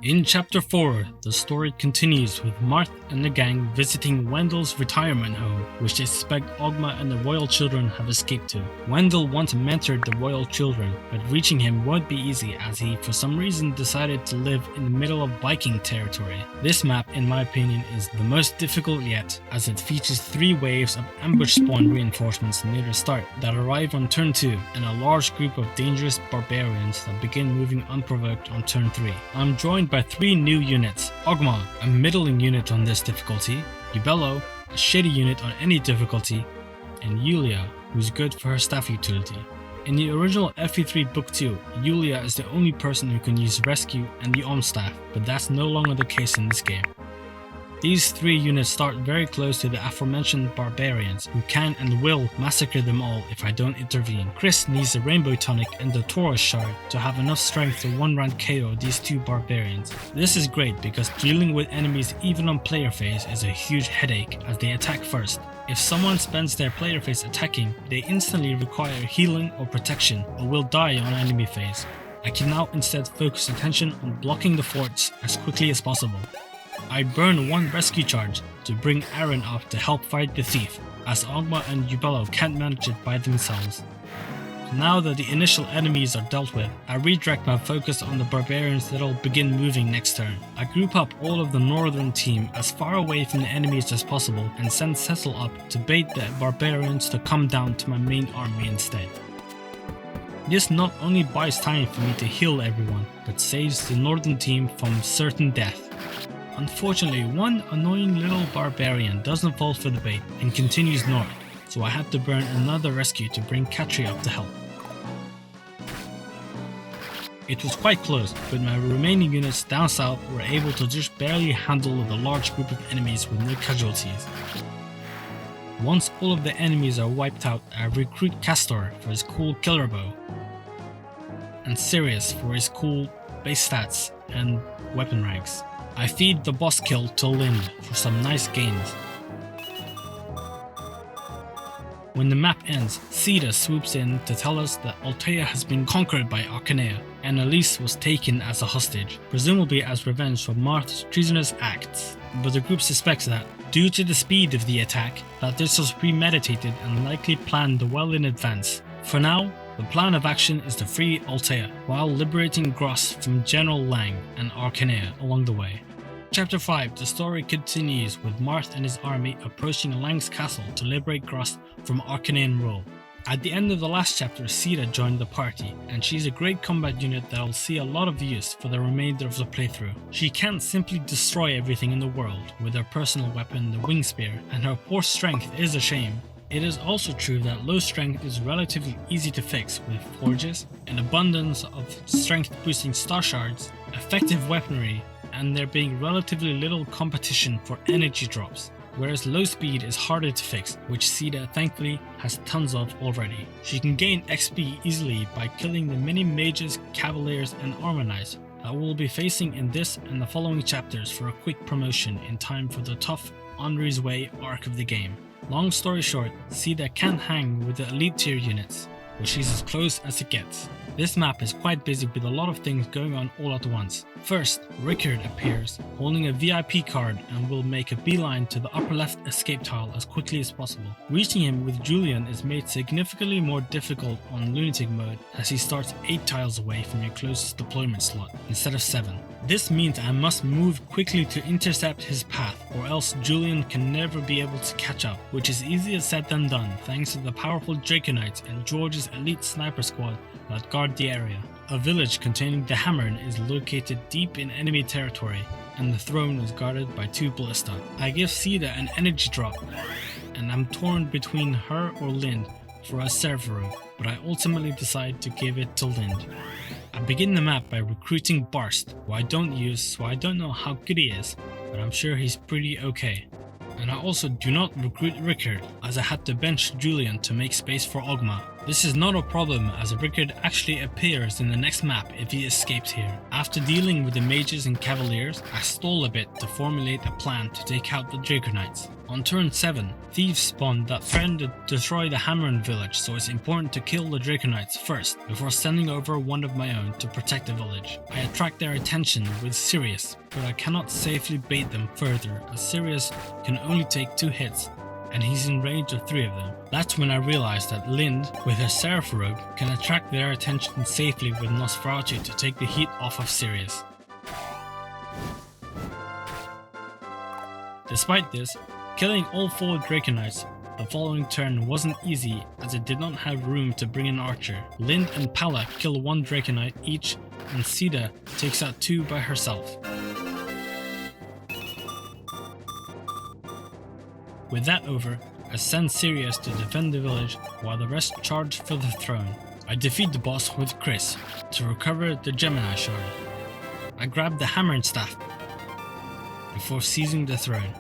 In Chapter 4, the story continues with Marth and the gang visiting Wendell's retirement home, which they suspect Ogma and the royal children have escaped to. Wendell once mentored the royal children, but reaching him won't be easy as he for some reason decided to live in the middle of Viking territory. This map, in my opinion, is the most difficult yet, as it features 3 waves of ambush spawn reinforcements near the start that arrive on turn 2, and a large group of dangerous barbarians that begin moving unprovoked on turn 3. I'm joined by 3 new units: Ogma, a middling unit on this difficulty, Yubello, a shitty unit on any difficulty, and Yulia, who's good for her staff utility. In the original FE3 Book 2, Yulia is the only person who can use Rescue and the Om staff, but that's no longer the case in this game. These 3 units start very close to the aforementioned barbarians, who can and will massacre them all if I don't intervene. Chris needs the Rainbow Tonic and the Taurus Shard to have enough strength to one-round KO these 2 barbarians. This is great because dealing with enemies even on player phase is a huge headache as they attack first. If someone spends their player phase attacking, they instantly require healing or protection or will die on enemy phase. I can now instead focus attention on blocking the forts as quickly as possible. I burn 1 rescue charge to bring Aaron up to help fight the thief, as Ogma and Yubello can't manage it by themselves. Now that the initial enemies are dealt with, I redirect my focus on the barbarians that'll begin moving next turn. I group up all of the northern team as far away from the enemies as possible and send Cecil up to bait the barbarians to come down to my main army instead. This not only buys time for me to heal everyone, but saves the northern team from certain death. Unfortunately, one annoying little barbarian doesn't fall for the bait and continues north, so I had to burn another rescue to bring Katri up to help. It was quite close, but my remaining units down south were able to just barely handle the large group of enemies with no casualties. Once all of the enemies are wiped out, I recruit Castor for his cool killer bow, and Sirius for his cool base stats and weapon ranks. I feed the boss kill to Lind for some nice gains. When the map ends, Sita swoops in to tell us that Altea has been conquered by Arcanea, and Elise was taken as a hostage, presumably as revenge for Marth's treasonous acts. But the group suspects that, due to the speed of the attack, that this was premeditated and likely planned well in advance. For now, the plan of action is to free Altea, while liberating Gross from General Lang and Arcanea along the way. Chapter 5, the story continues with Marth and his army approaching Lang's castle to liberate Gross from Arcanean rule. At the end of the last chapter, Sita joined the party, and she's a great combat unit that will see a lot of use for the remainder of the playthrough. She can't simply destroy everything in the world with her personal weapon, the Wing Spear, and her poor strength is a shame. It is also true that low strength is relatively easy to fix with forges, an abundance of strength boosting star shards, effective weaponry, and there being relatively little competition for energy drops, whereas low speed is harder to fix, which Sita thankfully has tons of already. She can gain XP easily by killing the many mages, cavaliers, and armor knights that we'll be facing in this and the following chapters for a quick promotion in time for the tough Henri's Way arc of the game. Long story short, Sita can't hang with the elite tier units, but she's as close as it gets. This map is quite busy with a lot of things going on all at once. First, Rickard appears, holding a VIP card, and will make a beeline to the upper left escape tile as quickly as possible. Reaching him with Julian is made significantly more difficult on Lunatic mode, as he starts 8 tiles away from your closest deployment slot, instead of 7. This means I must move quickly to intercept his path, or else Julian can never be able to catch up, which is easier said than done thanks to the powerful Draco Knights and George's elite sniper squad that guard the area. A village containing the Hammern is located deep in enemy territory, and the throne is guarded by 2 ballista. I give Sita an energy drop, and I'm torn between her or Lind for a server, but I ultimately decide to give it to Lind. I begin the map by recruiting Barst, who I don't use, so I don't know how good he is, but I'm sure he's pretty okay. And I also do not recruit Rickard, as I had to bench Julian to make space for Ogma. This is not a problem as a brigade actually appears in the next map if he escapes here. After dealing with the mages and cavaliers, I stall a bit to formulate a plan to take out the Draco Knights. On turn 7, thieves spawned that threatened to destroy the Hammerin village, so it's important to kill the Draco Knights first before sending over one of my own to protect the village. I attract their attention with Sirius, but I cannot safely bait them further as Sirius can only take 2 hits and he's in range of 3 of them. That's when I realized that Lind, with her Seraph Rogue, can attract their attention safely with Nosferatu to take the heat off of Sirius. Despite this, killing all 4 Draco Knights the following turn wasn't easy as it did not have room to bring an archer. Lind and Palla kill 1 Draco Knight each and Sida takes out 2 by herself. With that over, I send Sirius to defend the village while the rest charge for the throne. I defeat the boss with Chris to recover the Gemini Shard. I grab the Hammer and Staff before seizing the throne.